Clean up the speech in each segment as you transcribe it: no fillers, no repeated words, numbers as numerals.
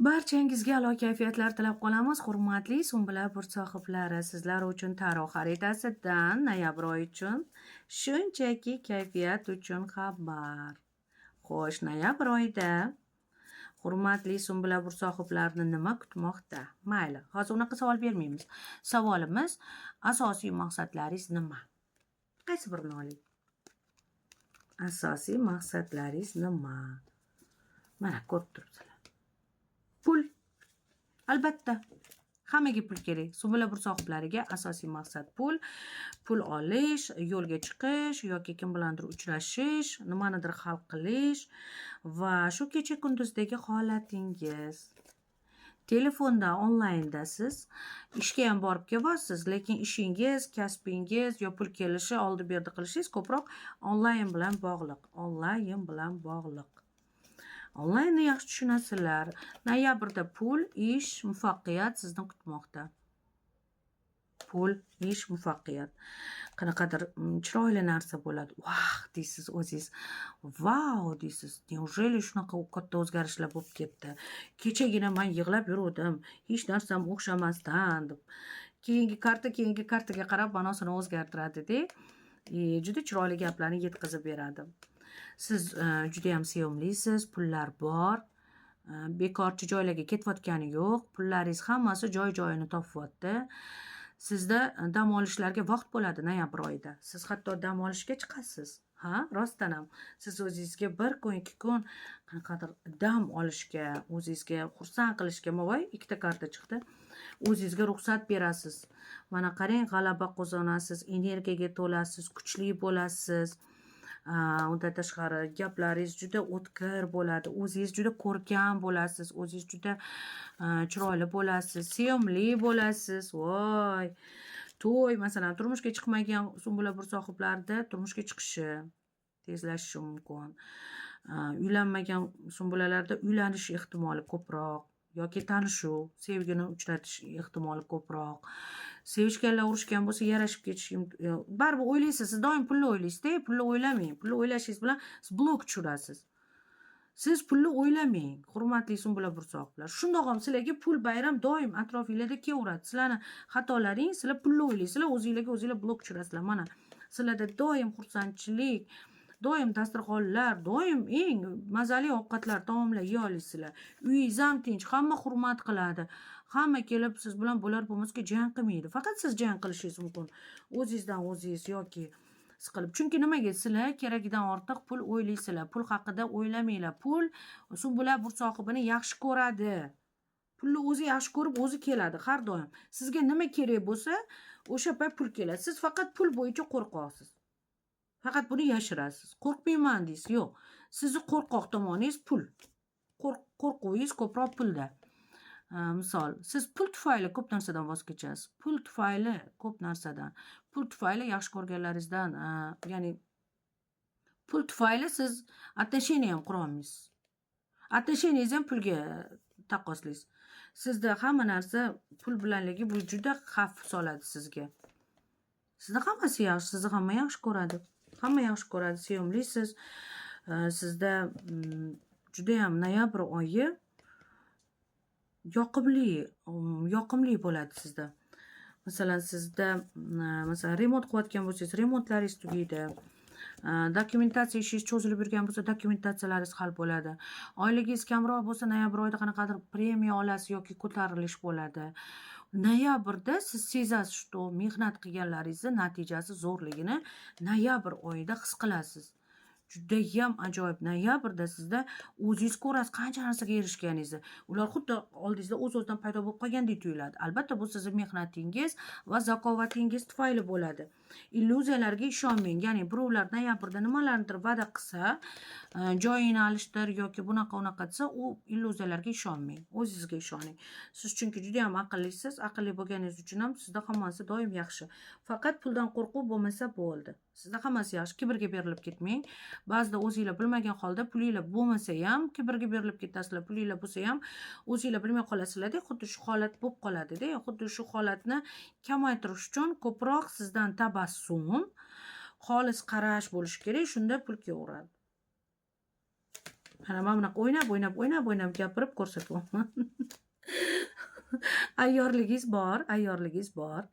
Barchangizga a'lo kayfiyatlar tilab qolamiz, hurmatli Sumbula burt sohiblari. Sizlar uchun tarot xaritasidan noyabr oyi uchun shunchaki kayfiyat uchun xabar. Xo'sh, noyabr oyida hurmatli Sumbula burt sohiblarini nima kutmoqda? Mayli, hozir unaqa savol bermaymiz. Savolimiz asosiy maqsadlaringiz nima? Qaysi birini oling? Asosiy maqsadlaringiz nima? Mana ko'rib turibsizlar. Pul. Albatta. Hammaga pul kerak. Sumbula burt sohiblariga asosiy maqsad pul. Pul olish, yo'lga chiqish yoki kim bilandir uchrashish, nimanidir hal qilish va shu kecha kunduzdagi holatingiz. Telefonda onlaynda siz ishga ham borib kelyapsiz, lekin ishingiz, kasbingiz yo pul kelishi, oldi berdi qilishingiz ko'proq onlayn bilan bog'liq. Onlayn bilan bog'liq. Onlaynni yaxshi tushunasizlar. Noyabrda pul, ish, muvaffaqiyat sizni kutmoqda. Pul, ish, muvaffaqiyat. Qanaqadir chiroyli narsa bo'ladi. Vah deysiz o'zingiz. Vau deysiz. Neужели shunaqa katta o'zgarishlar bo'lib ketdi? Kechagina men yig'lab yuruvdim. Hech narsam o'xshamasdan deb. Keyingi kartaga qarab ma'nosini o'zgartiradi-da. Juda chiroyli gaplarni yetkazib beradi. Siz juda ham sevimlisiz, pullar bor, bekorchi joylarga ketayotgani yo'q, pullaringiz hammasi joy-joyini topyapti. Sizda dam olishlarga vaqt bo'ladi noyabr oyida. Siz hatto dam olishga chiqasiz. Ha, rostdan ham. Siz o'zingizga 1 kun, 2 kun qanaqadir dam olishga, o'zingizga xursand qilishga, mo'y ikkita karta chiqdi. O'zingizga ruxsat berasiz. Mana qarang, g'alaba qozonasiz, energiyaga to'lasiz, kuchli bo'lasiz. Undan tashqari gaplaringiz juda o'tkir bo'ladi, o'zingiz juda ko'rkam bo'lasiz, o'zingiz juda chiroyli bo'lasiz, sevimli bo'lasiz. Voy, to'y, masalan, turmushga chiqmagan Sumbula burt sohiblarida turmushga chiqishi tezlashishi mumkin. Uylanmagan Sumbulalarda uylanish ehtimoli ko'proq yoki tanishuv, sevgini uchratish ehtimoli ko'proq. Sevishganlar urushgan bo'lsa, yarashib ketish, baribir o'ylaysiz, siz doim pulni o'ylaysiz-da, pulni o'ylamang. Pulni o'ylashingiz bilan siz blok tushirasiz. Siz pulni o'ylamang, hurmatli Sumbula burt sohiblar. Shundoq ham sizlarga pul bayram doim atrofingizda kelaveradi. Sizlarni xatolaring, sizlar pulni o'ylaysizlar, o'zingizlar blok tushirasizlar. Mana sizlarda doim xursandchilik, doim dasturxonlar, doim eng mazali ovqatlar, taomlar yeya olasizlar. Uyingiz ham tinch, hamma hurmat qiladi. Hamma kelib siz bilan bo'lar bo'lmasga jang qilmaydi. Faqat siz jang qilishingiz mumkin. O'zingizdan o'zingiz yoki siqilib. Chunki nimaga sizlar keragidan ortiq pul o'ylaysizlar. Pul haqida o'ylamanglar. Pul Sumbula burt sohibini yaxshi ko'radi. Pulni o'zi yaxshi ko'rib, o'zi keladi har doim. Sizga nima kerak bo'lsa, o'sha payt pul keladi. Siz faqat pul bo'yicha qo'rqoqsiz. Faqat buni yashirasiz. Qo'rqmayman deysiz. Yo'q. Sizni qo'rqoq tomoningiz pul. Qo'rquvingiz ko'proq pulda. Misol, siz pul tufayli ko'p narsadan voz kechasiz. Pul tufayli ko'p narsadan. Pul tufayli yaxshi ko'rganlaringizdan, ya'ni pul tufayli siz отношения ham qura olmaysiz. Отношениyangizni ham pulga taqqoslaysiz. Sizda hamma narsa pul bilanligi bu juda xavf soladi sizga. Sizda hammasi yaxshi, sizni hamma yaxshi ko'radi. Hamma yaxshi ko'radi, sevimlisiz. Sizda juda ham noyabr oyi yoqimli bo'ladi sizda. Masalan, sizda remont qilayotgan bo'lsangiz, remontlaringiz tugaydi. Dokumentatsiya ishingiz cho'zilib yurgan bo'lsa, dokumentatsiyalaringiz hal bo'ladi. Oyligingiz kamroq bo'lsa, noyabr oyida qanaqadir premiya olasiz yoki ko'tarilish bo'ladi. Noyabrda siz sezasiz, что mehnat qilganlaringizni natijasi zo'rligini noyabr oyida his qilasiz. Judayam ajoyib. Noyabrda sizda o'zingiz ko'rasiz qancha narsaga erishganingizni. Ular xuddi oldingizda o'z-o'zidan paydo bo'lib qolgandek tuyuladi. Albatta bu sizning mehnatingiz va zakovatingiz tufayli bo'ladi. Illyuziyalarga ishonmang. Ya'ni birovlar noyabrda nimalarnidir va'da qilsa, joyini alishtir yoki bunaqa desa, u illyuziyalarga ishonmang. O'zingizga ishoning. Siz chunki juda ham aqllisiz. Aqlli bo'lganingiz uchun ham sizda hammasi doim yaxshi. Faqat puldan qo'rquv bo'lmasa bo'ldi. Sizda hammasi yaxshi. Kibrga berilib ketmang. Ba'zida o'zingizlar bilmagan holda pulinglar bo'lmasa ham kibrga berilib ketasizlar. Pulinglar bo'lsa ham o'zingizlar bilmay qolasizlar-da, xuddi shu holat bo'lib qoladi-da. Xuddi shu holatni kamaytirish uchun ko'proq sizdan xolis qarash bo'lishi kerak, shunda pul kelaveradi. Mana men bunaqa o'ynab gapirib ko'rsatyapman. Ayyorligingiz bor.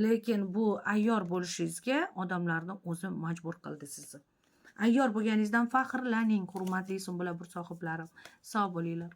Lekin bu ayyor bo'lishingizga odamlarning o'zi majbur qildi sizni. Ayyor bo'lganingizdan faxrlaning, hurmatli sumbula burch sohiblari. Sog' bo'linglar.